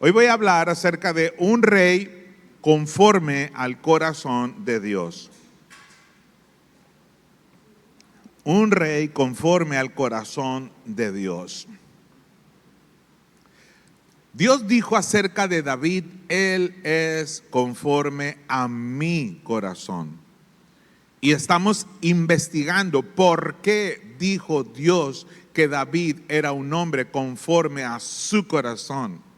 Hoy voy a hablar acerca de un rey conforme al corazón de Dios. Un rey conforme al corazón de Dios. Dios dijo acerca de David: Él es conforme a mi corazón. Y estamos investigando por qué dijo Dios que David era un hombre conforme a su corazón.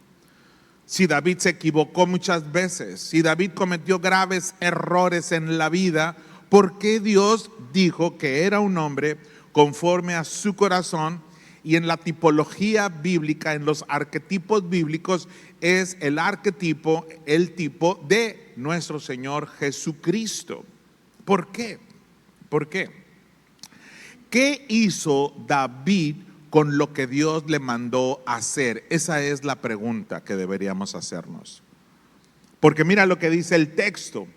Si David se equivocó muchas veces, si David cometió graves errores en la vida, ¿por qué Dios dijo que era un hombre conforme a su corazón? Y en la tipología bíblica, en los arquetipos bíblicos, es el arquetipo, el tipo de nuestro Señor Jesucristo. ¿Por qué? ¿Por qué? ¿Qué hizo David con lo que Dios le mandó hacer? Esa es la pregunta que deberíamos hacernos. Porque mira lo que dice el texto.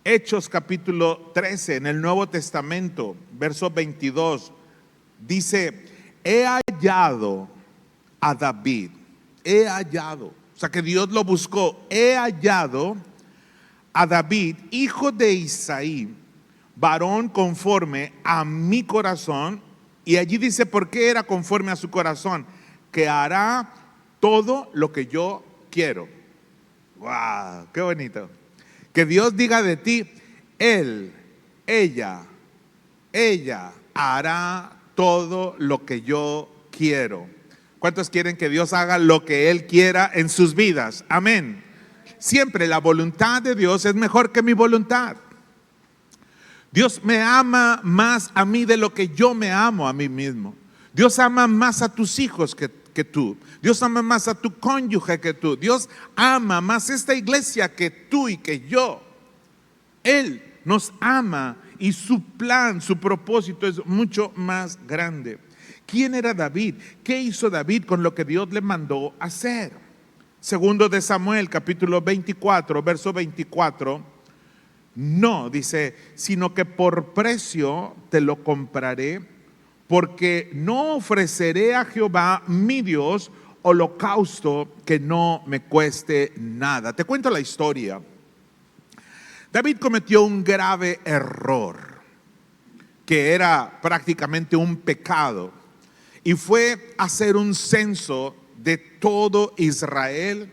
Hechos capítulo 13, en el Nuevo Testamento, verso 22, dice: he hallado a David, he hallado, o sea que Dios lo buscó, he hallado a David, hijo de Isaí, varón conforme a mi corazón. Y allí dice por qué era conforme a su corazón: que hará todo lo que yo quiero. ¡Wow! ¡Qué bonito! Que Dios diga de ti: él, ella hará todo lo que yo quiero. ¿Cuántos quieren que Dios haga lo que Él quiera en sus vidas? Amén. Siempre la voluntad de Dios es mejor que mi voluntad. Dios me ama más a mí de lo que yo me amo a mí mismo. Dios ama más a tus hijos que tú. Dios ama más a tu cónyuge que tú. Dios ama más esta iglesia que tú y que yo. Él nos ama y su plan, su propósito es mucho más grande. ¿Quién era David? ¿Qué hizo David con lo que Dios le mandó hacer? Segundo de Samuel, capítulo 24, verso 24. No, dice, sino que por precio te lo compraré, porque no ofreceré a Jehová mi Dios holocausto que no me cueste nada. Te cuento la historia. David cometió un grave error, que era prácticamente un pecado, y fue hacer un censo de todo Israel,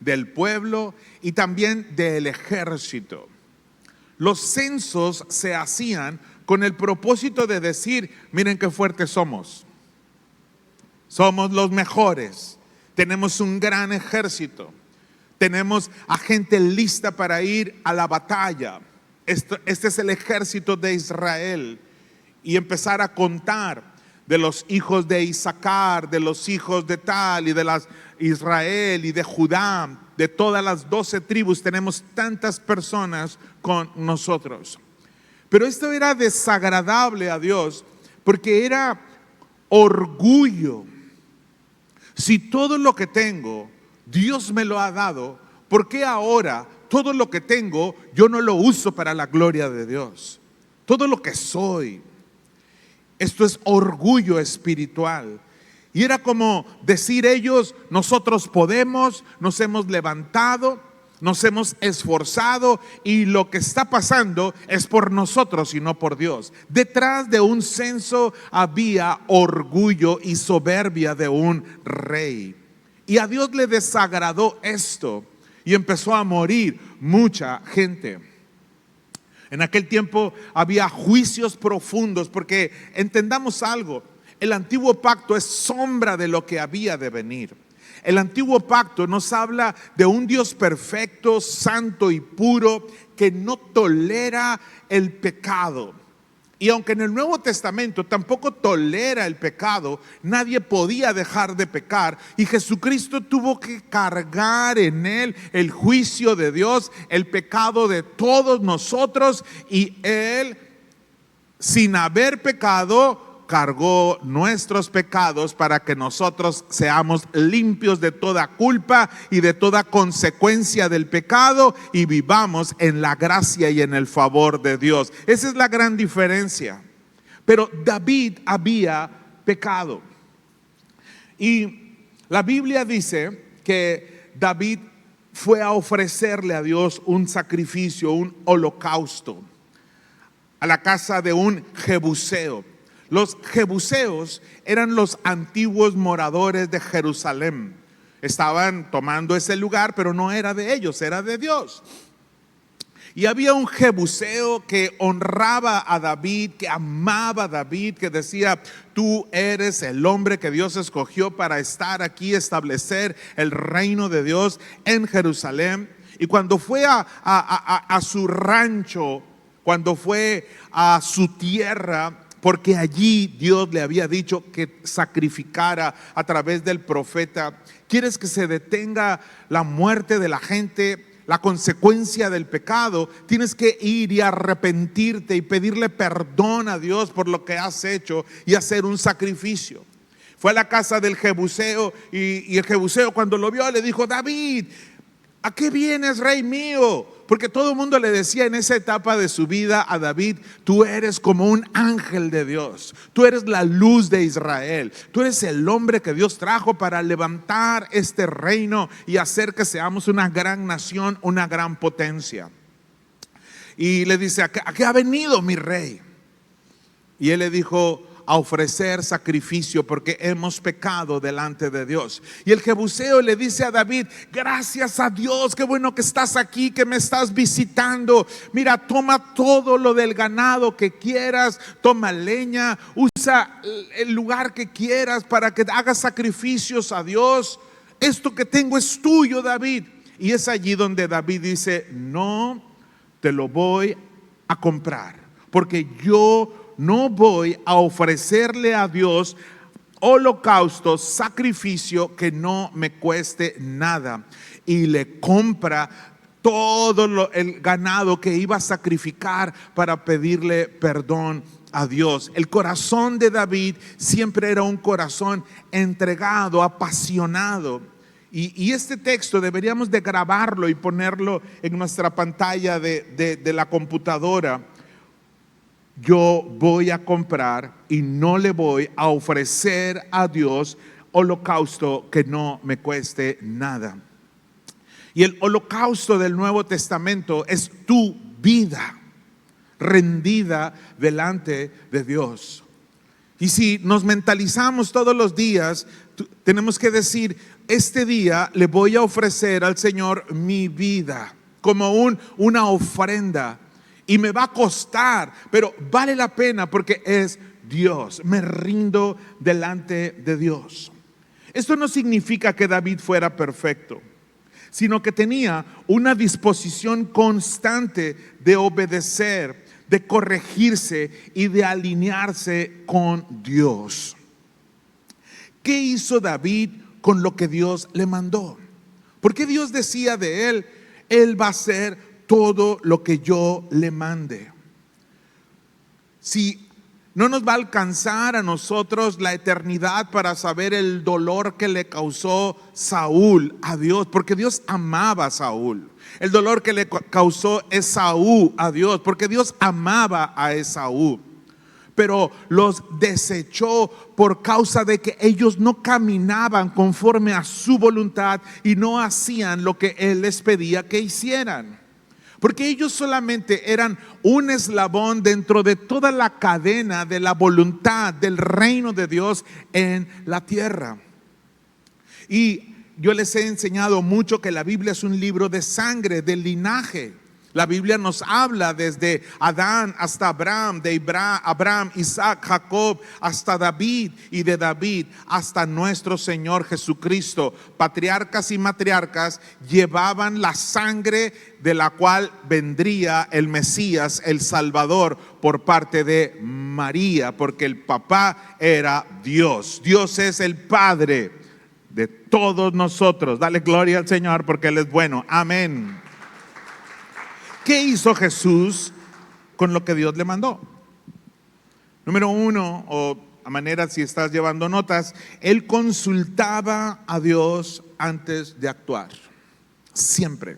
del pueblo y también del ejército. Los censos se hacían con el propósito de decir: miren qué fuertes somos, somos los mejores, tenemos un gran ejército, tenemos a gente lista para ir a la batalla. Este es el ejército de Israel. Y empezar a contar de los hijos de Isaacar, de los hijos de tal y de las Israel y de Judá, de todas las 12 tribus. Tenemos tantas personas con nosotros. Pero esto era desagradable a Dios porque era orgullo. Si todo lo que tengo Dios me lo ha dado, ¿por qué ahora todo lo que tengo yo no lo uso para la gloria de Dios? Todo lo que soy. Esto es orgullo espiritual. Y era como decir ellos: nosotros podemos, nos hemos levantado, nos hemos esforzado y lo que está pasando es por nosotros y no por Dios. Detrás de un censo había orgullo y soberbia de un rey. Y a Dios le desagradó esto y empezó a morir mucha gente. En aquel tiempo había juicios profundos, porque entendamos algo: el antiguo pacto es sombra de lo que había de venir. El antiguo pacto nos habla de un Dios perfecto, santo y puro, que no tolera el pecado. Y aunque en el Nuevo Testamento tampoco tolera el pecado, nadie podía dejar de pecar. Y Jesucristo tuvo que cargar en él el juicio de Dios, el pecado de todos nosotros. Y él, sin haber pecado, cargó nuestros pecados para que nosotros seamos limpios de toda culpa y de toda consecuencia del pecado y vivamos en la gracia y en el favor de Dios. Esa es la gran diferencia. Pero David había pecado. Y la Biblia dice que David fue a ofrecerle a Dios un sacrificio, un holocausto, a la casa de un jebuseo. Los jebuseos eran los antiguos moradores de Jerusalén. Estaban tomando ese lugar, pero no era de ellos, era de Dios. Y había un jebuseo que honraba a David, que amaba a David, que decía: tú eres el hombre que Dios escogió para estar aquí, establecer el reino de Dios en Jerusalén. Y cuando fue a su rancho, cuando fue a su tierra, porque allí Dios le había dicho que sacrificara a través del profeta: ¿quieres que se detenga la muerte de la gente, la consecuencia del pecado? Tienes que ir y arrepentirte y pedirle perdón a Dios por lo que has hecho y hacer un sacrificio. Fue a la casa del jebuseo y el jebuseo, cuando lo vio, le dijo: David, ¿a qué vienes, rey mío? Porque todo el mundo le decía en esa etapa de su vida a David: tú eres como un ángel de Dios, tú eres la luz de Israel, tú eres el hombre que Dios trajo para levantar este reino y hacer que seamos una gran nación, una gran potencia. Y le dice: ¿a qué ha venido, mi rey? Y él le dijo: a ofrecer sacrificio, porque hemos pecado delante de Dios. Y el jebuseo le dice a David: gracias a Dios, qué bueno que estás aquí, que me estás visitando. Mira, toma todo lo del ganado que quieras, toma leña, usa el lugar que quieras para que hagas sacrificios a Dios. Esto que tengo es tuyo, David. Y es allí donde David dice: no te lo voy a comprar, porque yo no voy a ofrecerle a Dios holocausto, sacrificio que no me cueste nada. Y le compra todo el ganado que iba a sacrificar para pedirle perdón a Dios. El corazón de David siempre era un corazón entregado, apasionado. Y este texto deberíamos de grabarlo y ponerlo en nuestra pantalla de la computadora. Yo voy a comprar y no le voy a ofrecer a Dios holocausto que no me cueste nada. Y el holocausto del Nuevo Testamento es tu vida rendida delante de Dios. Y si nos mentalizamos todos los días, tenemos que decir: este día le voy a ofrecer al Señor mi vida como una ofrenda. Y me va a costar, pero vale la pena porque es Dios. Me rindo delante de Dios. Esto no significa que David fuera perfecto, sino que tenía una disposición constante de obedecer, de corregirse y de alinearse con Dios. ¿Qué hizo David con lo que Dios le mandó? Porque Dios decía de él: él va a hacer todo lo que yo le mande. Si no nos va a alcanzar a nosotros la eternidad para saber el dolor que le causó Saúl a Dios, porque Dios amaba a Saúl. El dolor que le causó Esaú a Dios, porque Dios amaba a Esaú. Pero los desechó por causa de que ellos no caminaban conforme a su voluntad y no hacían lo que Él les pedía que hicieran. Porque ellos solamente eran un eslabón dentro de toda la cadena de la voluntad del reino de Dios en la tierra. Y yo les he enseñado mucho que la Biblia es un libro de sangre, de linaje. La Biblia nos habla desde Adán hasta Abraham, de Abraham, Isaac, Jacob, hasta David, y de David hasta nuestro Señor Jesucristo. Patriarcas y matriarcas llevaban la sangre de la cual vendría el Mesías, el Salvador, por parte de María, porque el papá era Dios. Dios es el Padre de todos nosotros. Dale gloria al Señor porque Él es bueno. Amén. ¿Qué hizo Jesús con lo que Dios le mandó? Número uno, o a manera si estás llevando notas, Él consultaba a Dios antes de actuar. Siempre.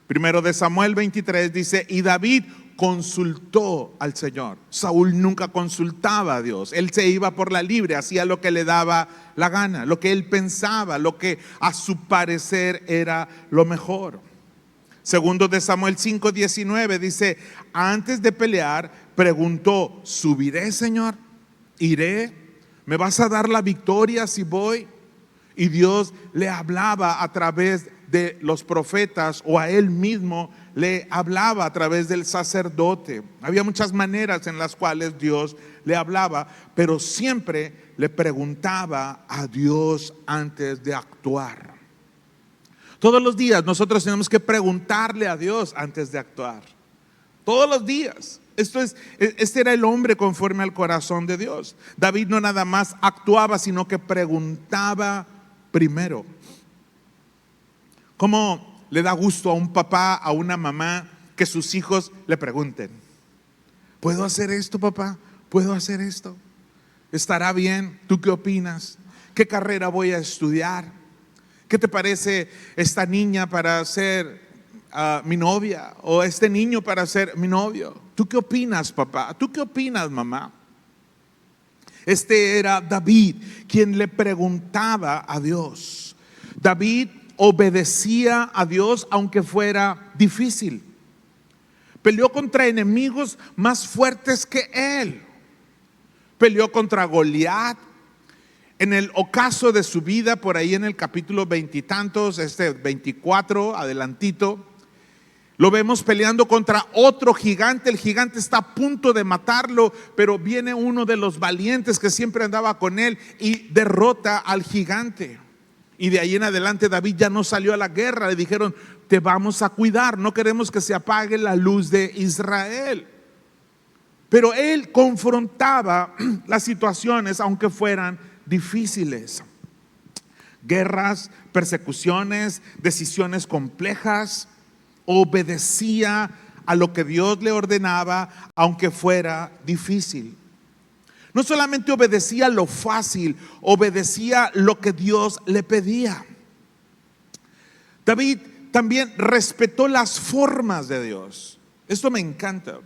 Primero de Samuel 23 dice: y David consultó al Señor. Saúl nunca consultaba a Dios. Él se iba por la libre, hacía lo que le daba la gana, lo que él pensaba, lo que a su parecer era lo mejor. Segundo de Samuel 5:19 dice: antes de pelear preguntó: ¿subiré, Señor? ¿Iré? ¿Me vas a dar la victoria si voy? Y Dios le hablaba a través de los profetas, o a él mismo le hablaba a través del sacerdote. Había muchas maneras en las cuales Dios le hablaba, pero siempre le preguntaba a Dios antes de actuar. Todos los días nosotros tenemos que preguntarle a Dios antes de actuar. Todos los días. Este era el hombre conforme al corazón de Dios. David no nada más actuaba, sino que preguntaba primero. ¿Cómo le da gusto a un papá, a una mamá, que sus hijos le pregunten: ¿puedo hacer esto, papá? ¿Puedo hacer esto? ¿Estará bien? ¿Tú qué opinas? ¿Qué carrera voy a estudiar? ¿Qué te parece esta niña para ser mi novia? ¿O este niño para ser mi novio? ¿Tú qué opinas, papá? ¿Tú qué opinas, mamá? Este era David, quien le preguntaba a Dios. David obedecía a Dios aunque fuera difícil. Peleó contra enemigos más fuertes que él. Peleó contra Goliat. En el ocaso de su vida, por ahí en el capítulo 20 y tantos, 24, adelantito, lo vemos peleando contra otro gigante. El gigante está a punto de matarlo, pero viene uno de los valientes que siempre andaba con él y derrota al gigante. Y de ahí en adelante David ya no salió a la guerra. Le dijeron: te vamos a cuidar, no queremos que se apague la luz de Israel. Pero él confrontaba las situaciones aunque fueran difíciles. Guerras, persecuciones, decisiones complejas. Obedecía a lo que Dios le ordenaba aunque fuera difícil. No solamente obedecía lo fácil, obedecía lo que Dios le pedía. David también respetó las formas de Dios. Esto me encanta.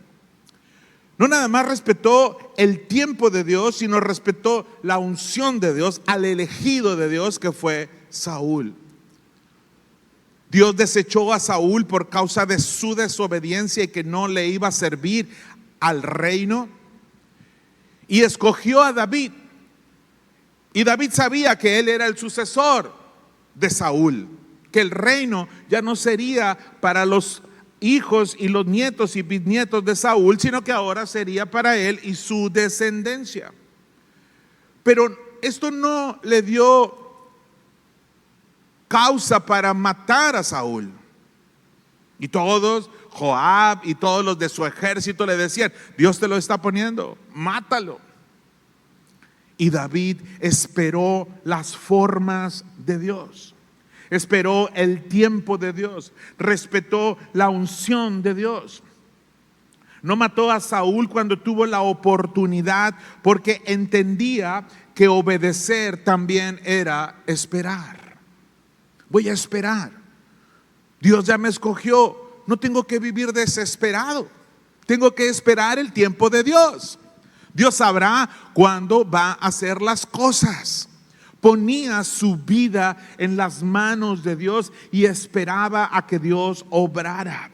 No nada más respetó el tiempo de Dios, sino respetó la unción de Dios al elegido de Dios, que fue Saúl. Dios desechó a Saúl por causa de su desobediencia y que no le iba a servir al reino, y escogió a David. Y David sabía que él era el sucesor de Saúl, que el reino ya no sería para los hijos y los nietos y bisnietos de Saúl, sino que ahora sería para él y su descendencia. Pero esto no le dio causa para matar a Saúl. Y todos, Joab y todos los de su ejército le decían: Dios te lo está poniendo, mátalo. Y David esperó las formas de Dios. Esperó el tiempo de Dios, respetó la unción de Dios. No mató a Saúl cuando tuvo la oportunidad, porque entendía que obedecer también era esperar. Voy a esperar. Dios ya me escogió, no tengo que vivir desesperado. Tengo que esperar el tiempo de Dios. Dios sabrá cuándo va a hacer las cosas. Ponía su vida en las manos de Dios y esperaba a que Dios obrara.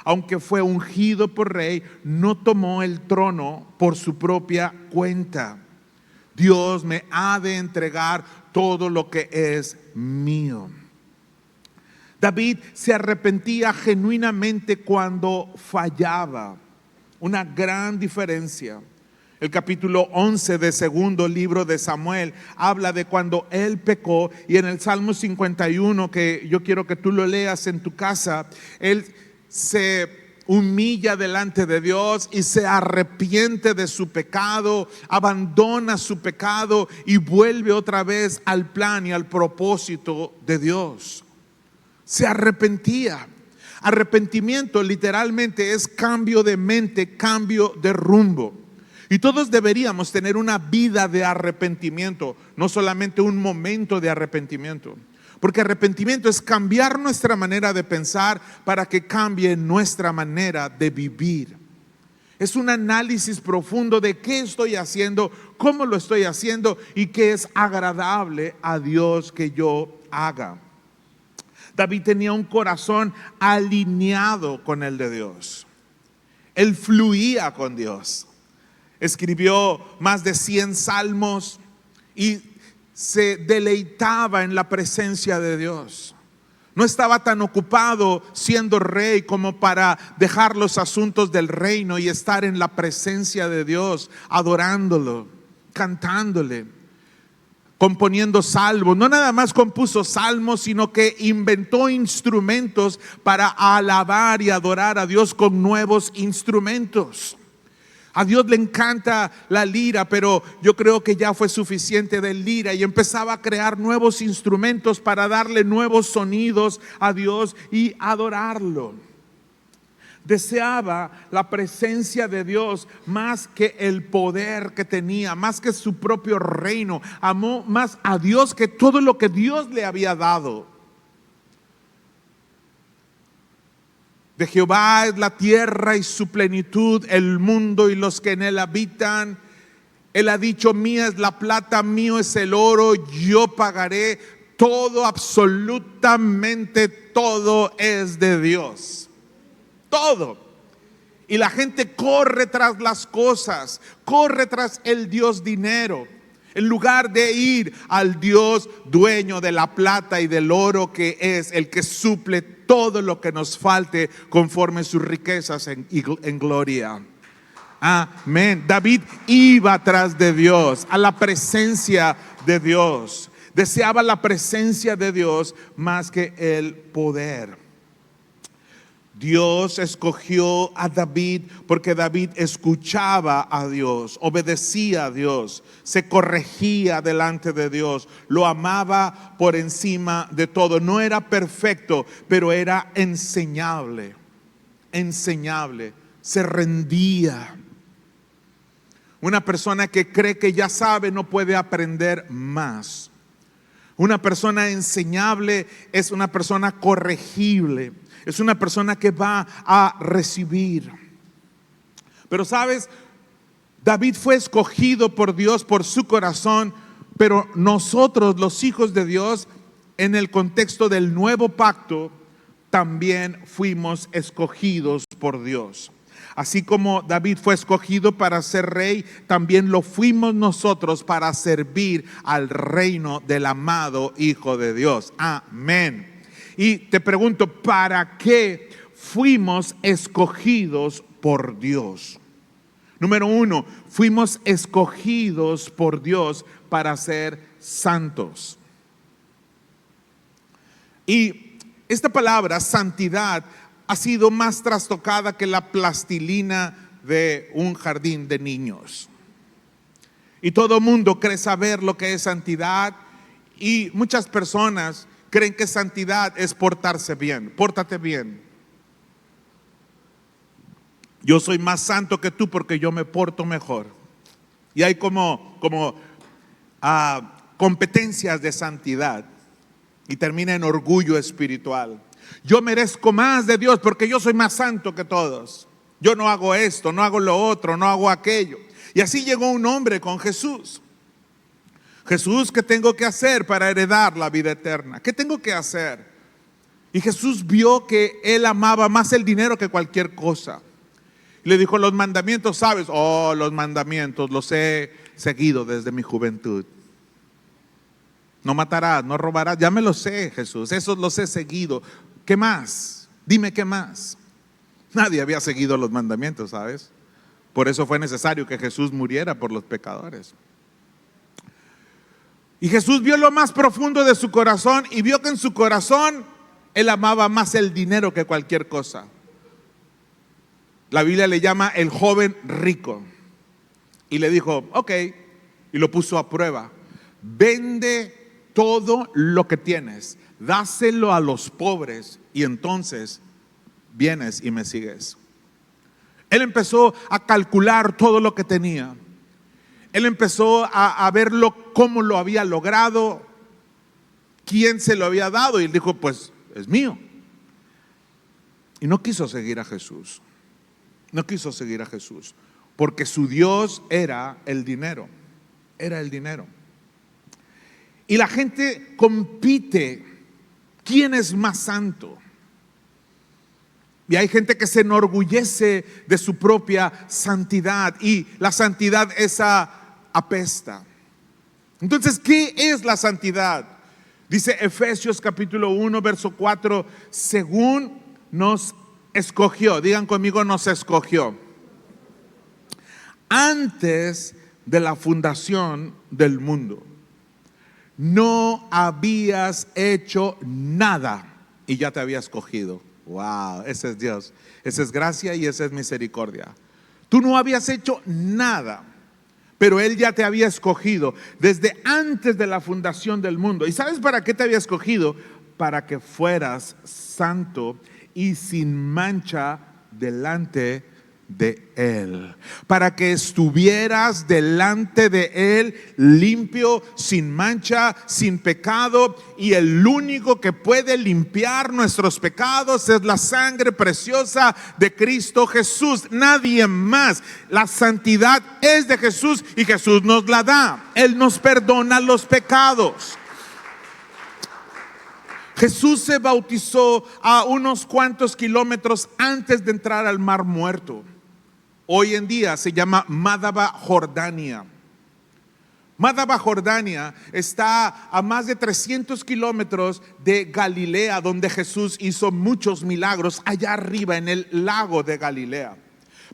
Aunque fue ungido por rey, no tomó el trono por su propia cuenta. Dios me ha de entregar todo lo que es mío. David se arrepentía genuinamente cuando fallaba. Una gran diferencia. El capítulo 11 de segundo libro de Samuel habla de cuando él pecó, y en el Salmo 51, que yo quiero que tú lo leas en tu casa, él se humilla delante de Dios y se arrepiente de su pecado, abandona su pecado y vuelve otra vez al plan y al propósito de Dios. Se arrepentía. Arrepentimiento literalmente es cambio de mente, cambio de rumbo. Y todos deberíamos tener una vida de arrepentimiento, no solamente un momento de arrepentimiento. Porque arrepentimiento es cambiar nuestra manera de pensar para que cambie nuestra manera de vivir. Es un análisis profundo de qué estoy haciendo, cómo lo estoy haciendo y qué es agradable a Dios que yo haga. David tenía un corazón alineado con el de Dios. Él fluía con Dios. Escribió más de 100 salmos y se deleitaba en la presencia de Dios. No estaba tan ocupado siendo rey como para dejar los asuntos del reino y estar en la presencia de Dios, adorándolo, cantándole, componiendo salmos. No nada más compuso salmos, sino que inventó instrumentos para alabar y adorar a Dios con nuevos instrumentos. A Dios le encanta la lira, pero yo creo que ya fue suficiente de lira y empezaba a crear nuevos instrumentos para darle nuevos sonidos a Dios y adorarlo. Deseaba la presencia de Dios más que el poder que tenía, más que su propio reino. Amó más a Dios que todo lo que Dios le había dado. De Jehová es la tierra y su plenitud, el mundo y los que en él habitan. Él ha dicho: mía es la plata, mío es el oro, yo pagaré. Todo, absolutamente todo es de Dios. Todo. Y la gente corre tras las cosas, corre tras el Dios dinero, en lugar de ir al Dios dueño de la plata y del oro, que es el que suple todo lo que nos falte conforme sus riquezas en gloria. Amén. David iba tras de Dios, a la presencia de Dios. Deseaba la presencia de Dios más que el poder. Dios escogió a David porque David escuchaba a Dios, obedecía a Dios, se corregía delante de Dios, lo amaba por encima de todo. No era perfecto, pero era enseñable, se rendía. Una persona que cree que ya sabe no puede aprender más. Una persona enseñable es una persona corregible. Es una persona que va a recibir. Pero sabes, David fue escogido por Dios por su corazón, pero nosotros, los hijos de Dios, en el contexto del nuevo pacto, también fuimos escogidos por Dios. Así como David fue escogido para ser rey, también lo fuimos nosotros para servir al reino del amado Hijo de Dios. Amén. Y te pregunto, ¿para qué fuimos escogidos por Dios? Número 1, fuimos escogidos por Dios para ser santos. Y esta palabra, santidad, ha sido más trastocada que la plastilina de un jardín de niños. Y todo mundo cree saber lo que es santidad, y muchas personas creen que santidad es portarse bien. Pórtate bien. Yo soy más santo que tú porque yo me porto mejor. Y hay como competencias de santidad y termina en orgullo espiritual. Yo merezco más de Dios porque yo soy más santo que todos. Yo no hago esto, no hago lo otro, no hago aquello. Y así llegó un hombre con Jesús. Jesús, ¿qué tengo que hacer para heredar la vida eterna? ¿Qué tengo que hacer? Y Jesús vio que él amaba más el dinero que cualquier cosa. Le dijo: los mandamientos, ¿sabes? Oh, los mandamientos los he seguido desde mi juventud. No matarás, no robarás, ya me los sé, Jesús, esos los he seguido. ¿Qué más? Dime qué más. Nadie había seguido los mandamientos, ¿sabes? Por eso fue necesario que Jesús muriera por los pecadores. Y Jesús vio lo más profundo de su corazón y vio que en su corazón él amaba más el dinero que cualquier cosa. La Biblia le llama el joven rico. Y le dijo: ok, y lo puso a prueba. Vende todo lo que tienes, dáselo a los pobres y entonces vienes y me sigues. Él empezó a calcular todo lo que tenía. Él empezó a verlo, cómo lo había logrado, quién se lo había dado, y él dijo: pues es mío. Y no quiso seguir a Jesús. No quiso seguir a Jesús, porque su Dios era el dinero. Era el dinero. Y la gente compite. ¿Quién es más santo? Y hay gente que se enorgullece de su propia santidad, y la santidad esa apesta. Entonces, ¿qué es la santidad? Dice Efesios capítulo 1, verso 4, según nos escogió, digan conmigo, nos escogió, antes de la fundación del mundo. No habías hecho nada y ya te había escogido. Wow, ese es Dios. Esa es gracia y esa es misericordia. Tú no habías hecho nada, pero Él ya te había escogido desde antes de la fundación del mundo. ¿Y sabes para qué te había escogido? Para que fueras santo y sin mancha delante de Él, para que estuvieras delante de Él limpio, sin mancha, sin pecado. Y el único que puede limpiar nuestros pecados es la sangre preciosa de Cristo Jesús, nadie más. La santidad es de Jesús y Jesús nos la da. Él nos perdona los pecados. Jesús se bautizó a unos cuantos kilómetros antes de entrar al Mar Muerto. Hoy en día se llama Madaba, Jordania. Madaba, Jordania está a más de 300 kilómetros de Galilea, donde Jesús hizo muchos milagros, allá arriba en el lago de Galilea.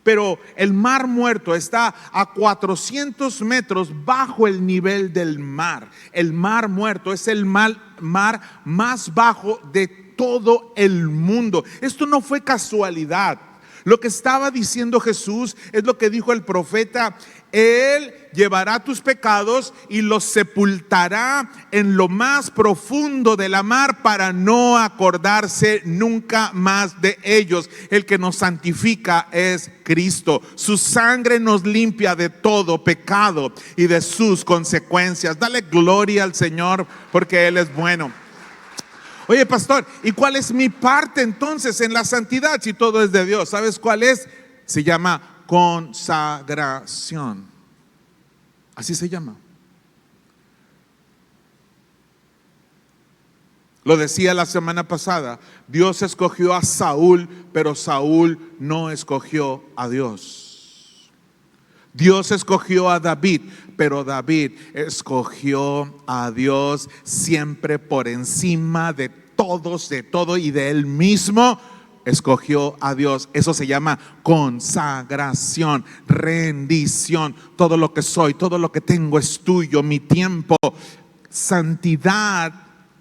Pero el Mar Muerto está a 400 metros bajo el nivel del mar. El Mar Muerto es el mar más bajo de todo el mundo. Esto no fue casualidad. Lo que estaba diciendo Jesús es lo que dijo el profeta: Él llevará tus pecados y los sepultará en lo más profundo de la mar para no acordarse nunca más de ellos. El que nos santifica es Cristo. Su sangre nos limpia de todo pecado y de sus consecuencias. Dale gloria al Señor porque Él es bueno. Oye, pastor, ¿y cuál es mi parte entonces en la santidad si todo es de Dios? ¿Sabes cuál es? Se llama consagración. Así se llama. Lo decía la semana pasada, Dios escogió a Saúl, pero Saúl no escogió a Dios. Dios escogió a David, pero David escogió a Dios siempre por encima de todos, de todo, y de él mismo escogió a Dios. Eso se llama consagración, rendición. Todo lo que soy, todo lo que tengo es tuyo, mi tiempo. Santidad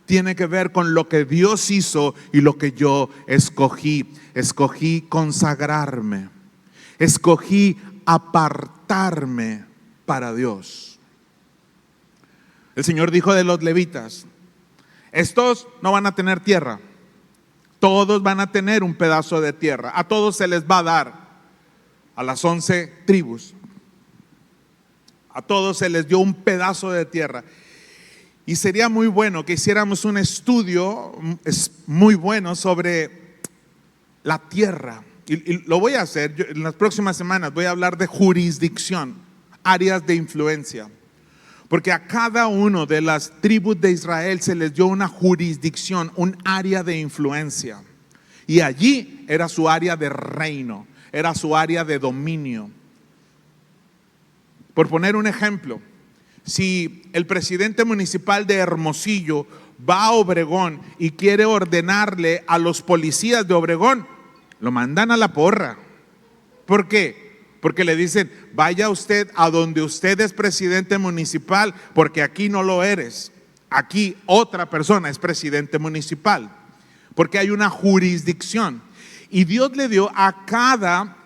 tiene que ver con lo que Dios hizo y lo que yo escogí. Escogí consagrarme, escogí apartarme para Dios. El Señor dijo de los levitas: estos no van a tener tierra, todos van a tener un pedazo de tierra, a todos se les va a dar, a las 11 tribus, a todos se les dio un pedazo de tierra. Y sería muy bueno que hiciéramos un estudio, es muy bueno, sobre la tierra. Y lo voy a hacer. Yo, en las próximas semanas voy a hablar de jurisdicción, áreas de influencia. Porque a cada uno de las tribus de Israel se les dio una jurisdicción, un área de influencia. Y allí era su área de reino, era su área de dominio. Por poner un ejemplo, si el presidente municipal de Hermosillo va a Obregón y quiere ordenarle a los policías de Obregón, lo mandan a la porra. ¿Por qué? Porque le dicen: vaya usted a donde usted es presidente municipal, porque aquí no lo eres. Aquí otra persona es presidente municipal, porque hay una jurisdicción. Y Dios le dio a cada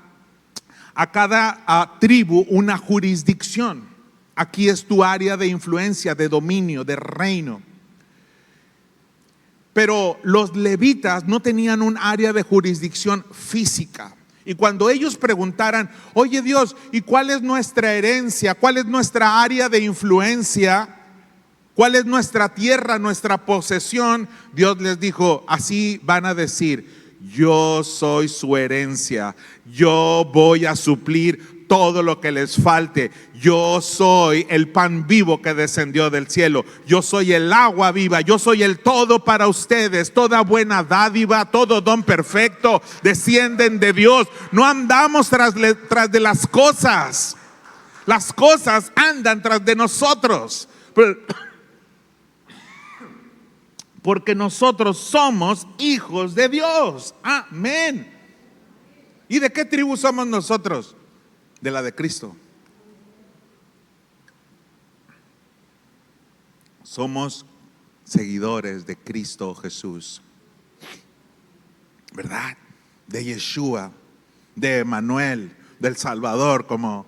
tribu una jurisdicción. Aquí es tu área de influencia, de dominio, de reino. Pero los levitas no tenían un área de jurisdicción física. Y cuando ellos preguntaran: oye Dios, ¿y cuál es nuestra herencia? ¿Cuál es nuestra área de influencia? ¿Cuál es nuestra tierra, nuestra posesión? Dios les dijo: así van a decir: yo soy su herencia, yo voy a suplir todo lo que les falte. Yo soy el pan vivo que descendió del cielo, yo soy el agua viva, yo soy el todo para ustedes. Toda buena dádiva, todo don perfecto descienden de Dios. No andamos tras de las cosas andan tras de nosotros, porque nosotros somos hijos de Dios. Amén. ¿Y de qué tribu somos nosotros? De la de Cristo. Somos seguidores de Cristo Jesús, ¿verdad? De Yeshua, de Emmanuel, del Salvador, como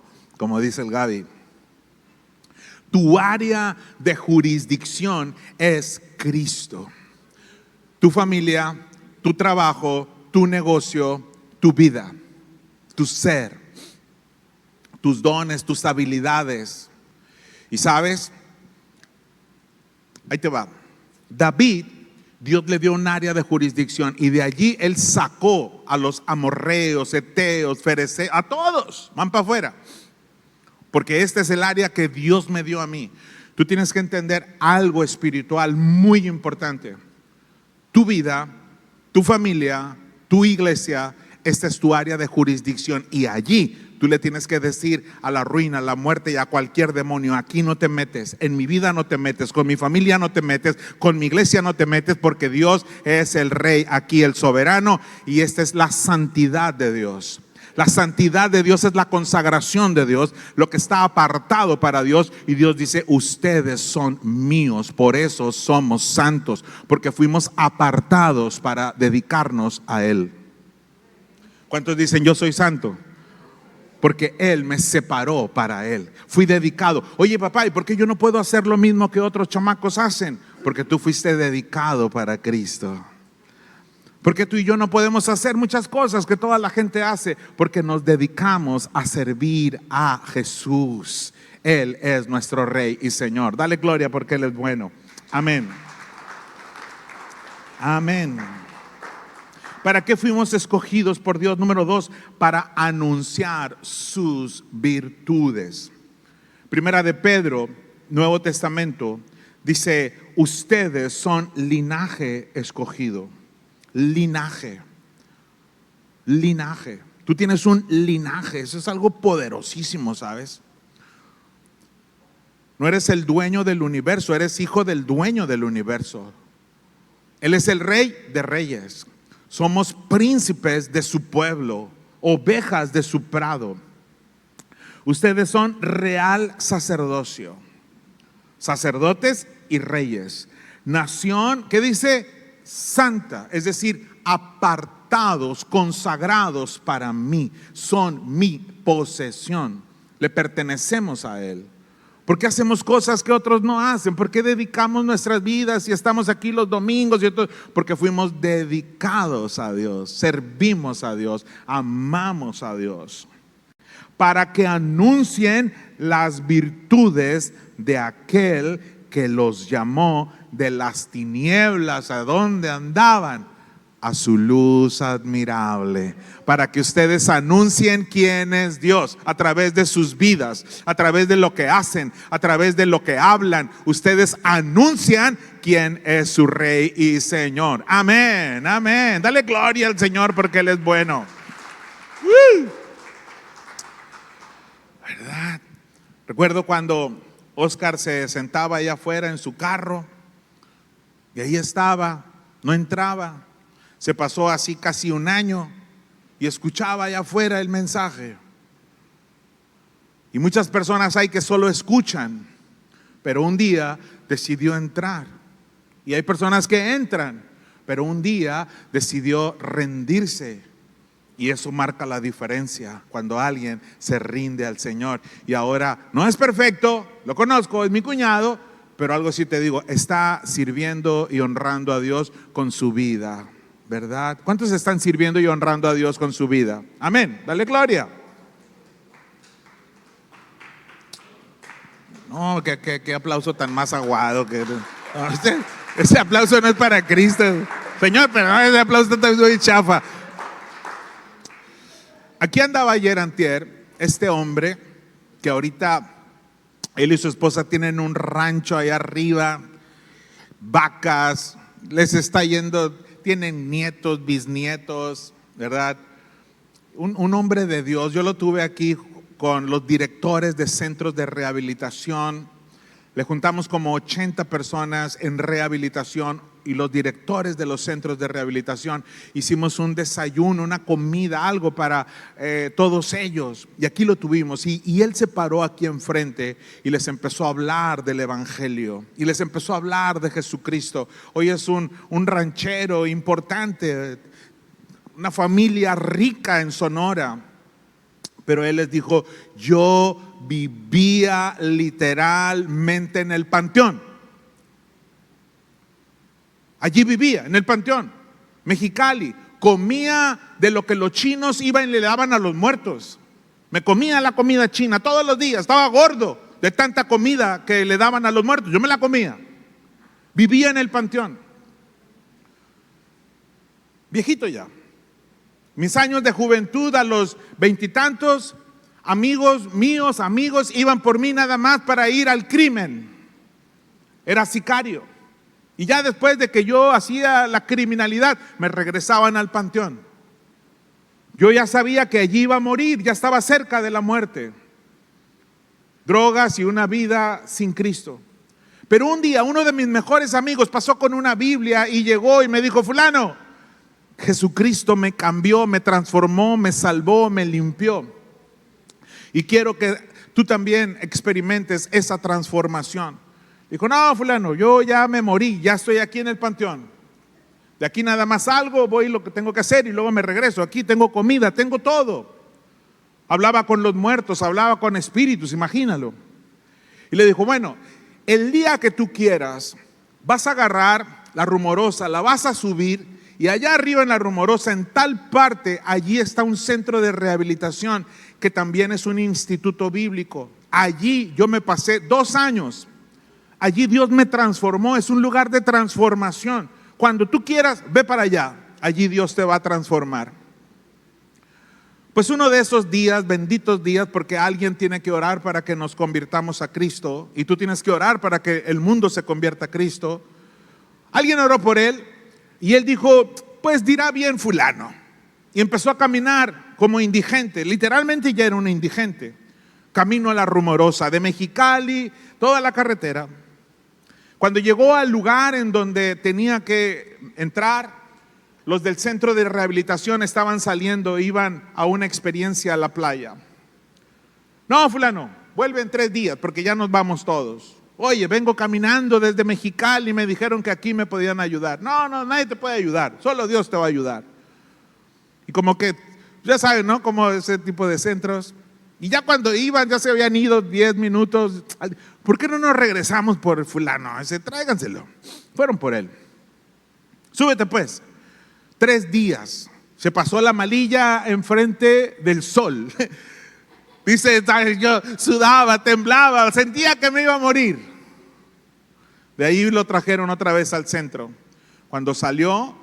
dice el Gaby. Tu área de jurisdicción es Cristo. Tu familia, tu trabajo, tu negocio, tu vida, tu ser, tus dones, tus habilidades. Y sabes, ahí te va. David, Dios le dio un área de jurisdicción y de allí él sacó a los amorreos, heteos, fereceos, a todos, van para afuera. Porque este es el área que Dios me dio a mí. Tú tienes que entender algo espiritual muy importante. Tu vida, tu familia, tu iglesia, esta es tu área de jurisdicción. Y allí tú le tienes que decir a la ruina, a la muerte y a cualquier demonio: aquí no te metes, en mi vida no te metes, con mi familia no te metes, con mi iglesia no te metes, porque Dios es el rey aquí, el soberano. Y esta es la santidad de Dios. La santidad de Dios es la consagración de Dios, lo que está apartado para Dios. Y Dios dice: ustedes son míos, por eso somos santos, porque fuimos apartados para dedicarnos a Él. ¿Cuántos dicen yo soy santo? Porque Él me separó para Él, fui dedicado. Oye papá, ¿y por qué yo no puedo hacer lo mismo que otros chamacos hacen? Porque tú fuiste dedicado para Cristo. Porque tú y yo no podemos hacer muchas cosas que toda la gente hace, porque nos dedicamos a servir a Jesús. Él es nuestro Rey y Señor. Dale gloria porque Él es bueno. Amén. Amén. ¿Para qué fuimos escogidos por Dios? Número 2, para anunciar sus virtudes. Primera de Pedro, Nuevo Testamento, dice: ustedes son linaje escogido. Linaje. Tú tienes un linaje. Eso es algo poderosísimo, ¿sabes? No eres el dueño del universo, eres hijo del dueño del universo. Él es el rey de reyes. Somos príncipes de su pueblo, ovejas de su prado. Ustedes son real sacerdocio, sacerdotes y reyes. Nación, ¿qué dice? Santa, es decir, apartados, consagrados para mí. Son mi posesión. Le pertenecemos a Él. ¿Por qué hacemos cosas que otros no hacen? ¿Por qué dedicamos nuestras vidas y estamos aquí los domingos? Porque fuimos dedicados a Dios, servimos a Dios, amamos a Dios. Para que anuncien las virtudes de aquel que los llamó de las tinieblas, ¿a dónde andaban? A su luz admirable. Para que ustedes anuncien quién es Dios a través de sus vidas, a través de lo que hacen, a través de lo que hablan. Ustedes anuncian quién es su Rey y Señor. Amén, amén. Dale gloria al Señor porque Él es bueno. ¿Verdad? Recuerdo cuando Oscar se sentaba allá afuera en su carro y ahí estaba, no entraba. Se pasó así casi un año y escuchaba allá afuera el mensaje. Y muchas personas hay que solo escuchan, pero un día decidió entrar. Y hay personas que entran, pero un día decidió rendirse. Y eso marca la diferencia cuando alguien se rinde al Señor. Y ahora no es perfecto, lo conozco, es mi cuñado, pero algo sí te digo, está sirviendo y honrando a Dios con su vida, ¿verdad? ¿Cuántos están sirviendo y honrando a Dios con su vida? Amén, dale gloria. No, qué aplauso tan más aguado. Ese aplauso no es para Cristo. Señor, pero ese aplauso está muy chafa. Aquí andaba ayer antier este hombre que ahorita él y su esposa tienen un rancho allá arriba, vacas, les está yendo, tienen nietos, bisnietos, ¿verdad? Un hombre de Dios. Yo lo tuve aquí con los directores de centros de rehabilitación. Le juntamos como 80 personas en rehabilitación y los directores de los centros de rehabilitación. Hicimos un desayuno, una comida, algo para todos ellos. Y aquí lo tuvimos. Y él se paró aquí enfrente y les empezó a hablar del evangelio. Y les empezó a hablar de Jesucristo. Hoy es un ranchero importante, una familia rica en Sonora. Pero él les dijo: yo vivía literalmente en el panteón. Allí vivía, en el panteón, Mexicali. Comía de lo que los chinos iban y le daban a los muertos. Me comía la comida china todos los días. Estaba gordo de tanta comida que le daban a los muertos. Yo me la comía. Vivía en el panteón. Viejito ya. Mis años de juventud, a los 20 y tantos, amigos míos, iban por mí nada más para ir al crimen. Era sicario. Y ya después de que yo hacía la criminalidad, me regresaban al panteón. Yo ya sabía que allí iba a morir, ya estaba cerca de la muerte. Drogas y una vida sin Cristo. Pero un día uno de mis mejores amigos pasó con una Biblia y llegó y me dijo: fulano, Jesucristo me cambió, me transformó, me salvó, me limpió. Y quiero que tú también experimentes esa transformación. Dijo: no, fulano, yo ya me morí, ya estoy aquí en el panteón. De aquí nada más salgo, voy lo que tengo que hacer y luego me regreso. Aquí tengo comida, tengo todo. Hablaba con los muertos, hablaba con espíritus, imagínalo. Y le dijo: bueno, el día que tú quieras, vas a agarrar la Rumorosa, la vas a subir. Y allá arriba en la Rumorosa, en tal parte, allí está un centro de rehabilitación que también es un instituto bíblico. Allí yo me pasé 2 años. Allí Dios me transformó, es un lugar de transformación. Cuando tú quieras, ve para allá. Allí Dios te va a transformar. Pues uno de esos días, benditos días, porque alguien tiene que orar para que nos convirtamos a Cristo. Y tú tienes que orar para que el mundo se convierta a Cristo. Alguien oró por él. Y él dijo: pues dirá bien fulano. Y empezó a caminar como indigente. Literalmente ya era un indigente. Camino a la Rumorosa, de Mexicali, toda la carretera. Cuando llegó al lugar en donde tenía que entrar, los del centro de rehabilitación estaban saliendo, iban a una experiencia a la playa. No, fulano, vuelve en 3 días porque ya nos vamos todos. Oye, vengo caminando desde Mexicali y me dijeron que aquí me podían ayudar. No, nadie te puede ayudar, solo Dios te va a ayudar. Y como que, ya saben, ¿no? Como ese tipo de centros. Y ya cuando iban, ya se habían ido 10 minutos. ¿Por qué no nos regresamos por el fulano? Dice: tráiganselo. Fueron por él. Súbete pues. 3 días. Se pasó la malilla enfrente del sol. Dice: yo sudaba, temblaba, sentía que me iba a morir. De ahí lo trajeron otra vez al centro. Cuando salió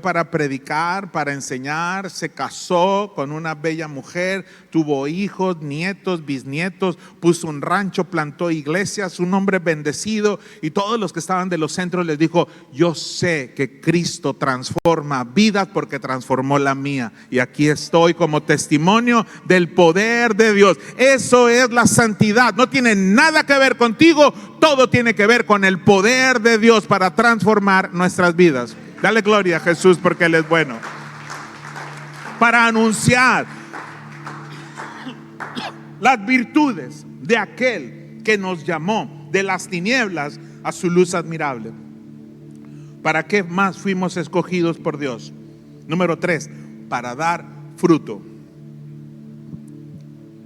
para predicar, para enseñar, se casó con una bella mujer, tuvo hijos, nietos, bisnietos, puso un rancho, plantó iglesias, un hombre bendecido. Y todos los que estaban de los centros les dijo: yo sé que Cristo transforma vidas porque transformó la mía. Y aquí estoy como testimonio del poder de Dios. Eso es la santidad. No tiene nada que ver contigo, todo tiene que ver con el poder de Dios para transformar nuestras vidas. Dale gloria a Jesús porque Él es bueno. Para anunciar las virtudes de aquel que nos llamó de las tinieblas a su luz admirable. ¿Para qué más fuimos escogidos por Dios? Número 3, para dar fruto.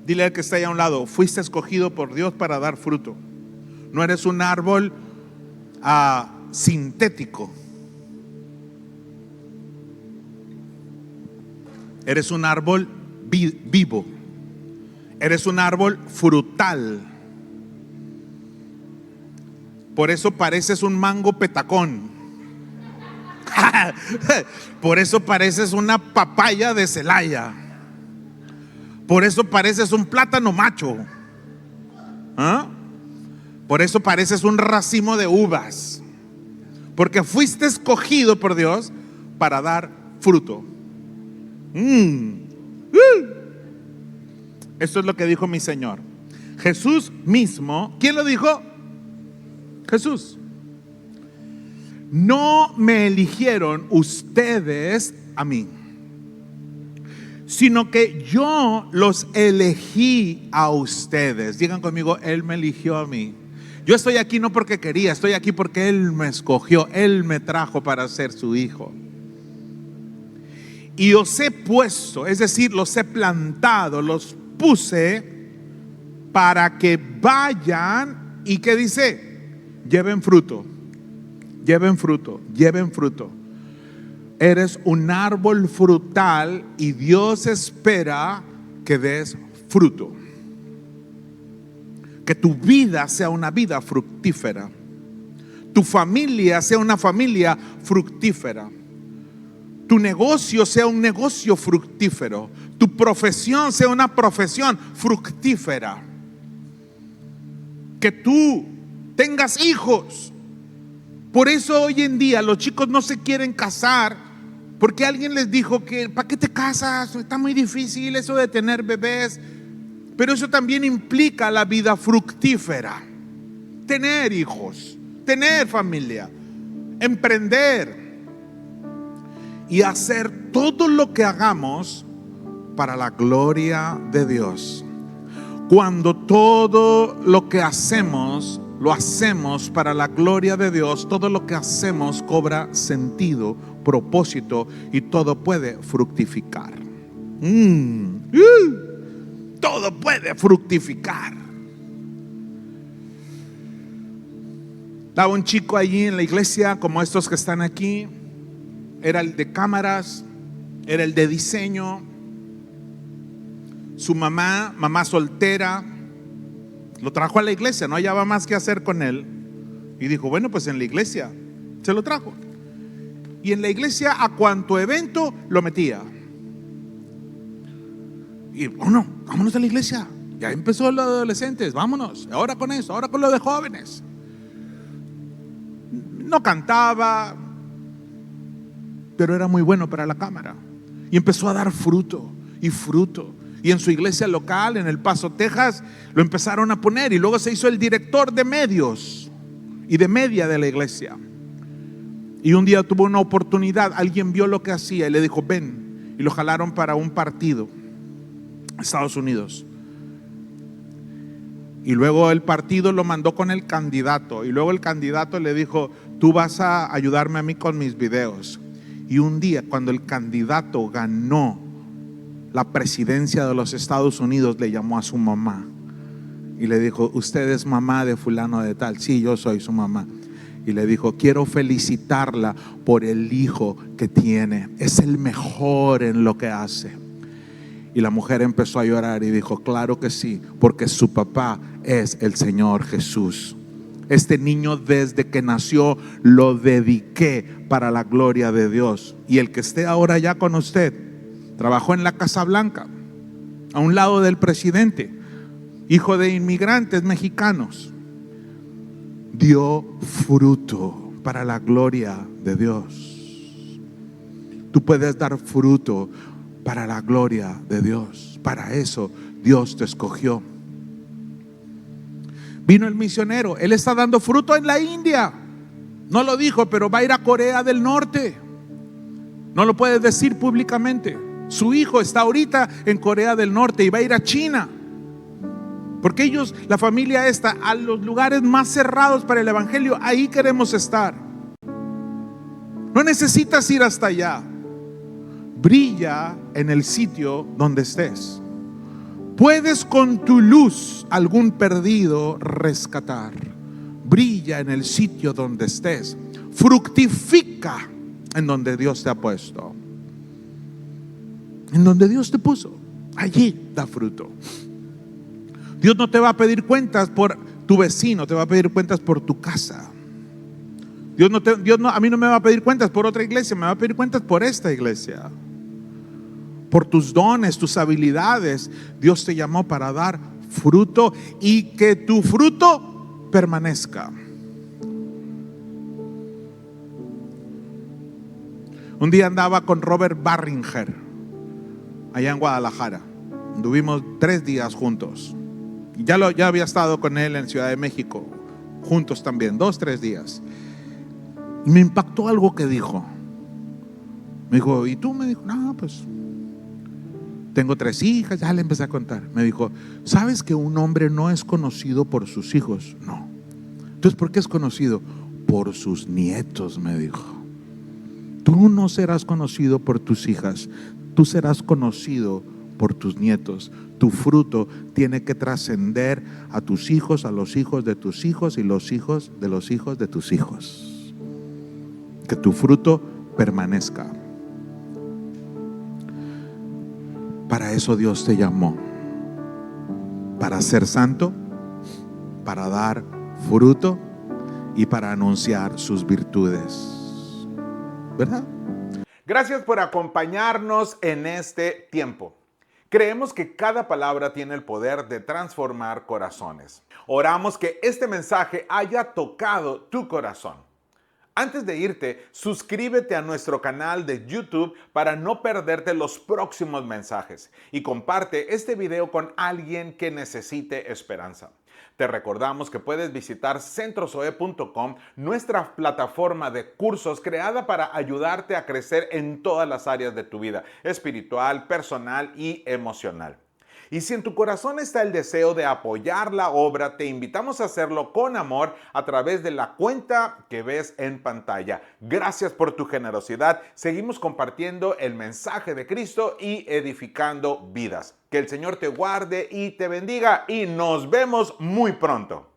Dile al que está ahí a un lado: fuiste escogido por Dios para dar fruto. No eres un árbol sintético. Eres un árbol vivo. Eres un árbol frutal. Por eso pareces un mango petacón. Por eso pareces una papaya de Celaya. Por eso pareces un plátano macho. ¿Ah? Por eso pareces un racimo de uvas. Porque fuiste escogido por Dios para dar fruto. Esto es lo que dijo mi Señor. Jesús mismo. ¿Quién lo dijo? Jesús. No me eligieron ustedes a mí, sino que yo los elegí a ustedes. Digan conmigo, Él me eligió a mí. Yo estoy aquí no porque quería, estoy aquí porque Él me escogió, Él me trajo para ser su hijo. Y os he puesto, es decir, los he plantado, los puse para que vayan y ¿qué dice? Lleven fruto, lleven fruto, lleven fruto. Eres un árbol frutal y Dios espera que des fruto. Que tu vida sea una vida fructífera. Tu familia sea una familia fructífera. Tu negocio sea un negocio fructífero. Tu profesión sea una profesión fructífera. Que tú tengas hijos. Por eso hoy en día los chicos no se quieren casar, porque alguien les dijo que ¿para qué te casas? Está muy difícil eso de tener bebés. Pero eso también implica la vida fructífera. Tener hijos, tener familia, emprender y hacer todo lo que hagamos para la gloria de Dios. Cuando todo lo que hacemos lo hacemos para la gloria de Dios, todo lo que hacemos cobra sentido, propósito y todo puede fructificar. Todo puede fructificar. Estaba un chico allí en la iglesia, como estos que están aquí. Era el de cámaras, era el de diseño. Su mamá soltera, lo trajo a la iglesia, no hallaba más que hacer con él. Y dijo, bueno, pues en la iglesia se lo trajo. Y en la iglesia a cuanto evento lo metía. Y bueno, vámonos a la iglesia. Ya empezó los adolescentes, vámonos. Ahora con eso, ahora con lo de jóvenes. No cantaba, pero era muy bueno para la cámara. Y empezó a dar fruto y fruto. Y en su iglesia local, en El Paso, Texas, lo empezaron a poner. Y luego se hizo el director de medios y de media de la iglesia. Y un día tuvo una oportunidad. Alguien vio lo que hacía y le dijo, ven. Y lo jalaron para un partido, Estados Unidos. Y luego el partido lo mandó con el candidato. Y luego el candidato le dijo, tú vas a ayudarme a mí con mis videos. Y un día, cuando el candidato ganó la presidencia de los Estados Unidos, le llamó a su mamá y le dijo, ¿usted es mamá de fulano de tal? Sí, yo soy su mamá. Y le dijo, quiero felicitarla por el hijo que tiene. Es el mejor en lo que hace. Y la mujer empezó a llorar y dijo, claro que sí, porque su papá es el Señor Jesús. Este niño desde que nació lo dediqué para la gloria de Dios. Y el que esté ahora ya con usted, trabajó en la Casa Blanca, a un lado del presidente, hijo de inmigrantes mexicanos. Dio fruto para la gloria de Dios. Tú puedes dar fruto para la gloria de Dios. Para eso Dios te escogió. Vino el misionero, él está dando fruto en la India. No lo dijo, pero va a ir a Corea del Norte. No lo puede decir públicamente. Su hijo está ahorita en Corea del Norte y va a ir a China. Porque ellos, la familia esta, a los lugares más cerrados para el evangelio, ahí queremos estar. No necesitas ir hasta allá. Brilla en el sitio donde estés. Puedes con tu luz algún perdido rescatar. Brilla en el sitio donde estés. Fructifica en donde Dios te ha puesto. En donde Dios te puso, allí da fruto. Dios no te va a pedir cuentas por tu vecino, te va a pedir cuentas por tu casa. A mí no me va a pedir cuentas por otra iglesia, me va a pedir cuentas por esta iglesia. Por tus dones, tus habilidades. Dios te llamó para dar fruto y que tu fruto permanezca. Un día andaba con Robert Barringer allá en Guadalajara. Anduvimos 3 días juntos. Ya había estado con él en Ciudad de México, juntos también, 2-3 días. Y me impactó algo que dijo. Me dijo, ¿y tú? Me dijo, no, pues tengo 3 hijas. Ya le empecé a contar. Me dijo, ¿sabes que un hombre no es conocido por sus hijos? No. Entonces, ¿por qué es conocido? Por sus nietos, me dijo. Tú no serás conocido por tus hijas, tú serás conocido por tus nietos. Tu fruto tiene que trascender a tus hijos, a los hijos de tus hijos y los hijos de los hijos de tus hijos. Que tu fruto permanezca. Para eso Dios te llamó. Para ser santo, para dar fruto y para anunciar sus virtudes. ¿Verdad? Gracias por acompañarnos en este tiempo. Creemos que cada palabra tiene el poder de transformar corazones. Oramos que este mensaje haya tocado tu corazón. Antes de irte, suscríbete a nuestro canal de YouTube para no perderte los próximos mensajes y comparte este video con alguien que necesite esperanza. Te recordamos que puedes visitar centrosoe.com, nuestra plataforma de cursos creada para ayudarte a crecer en todas las áreas de tu vida, espiritual, personal y emocional. Y si en tu corazón está el deseo de apoyar la obra, te invitamos a hacerlo con amor a través de la cuenta que ves en pantalla. Gracias por tu generosidad. Seguimos compartiendo el mensaje de Cristo y edificando vidas. Que el Señor te guarde y te bendiga y nos vemos muy pronto.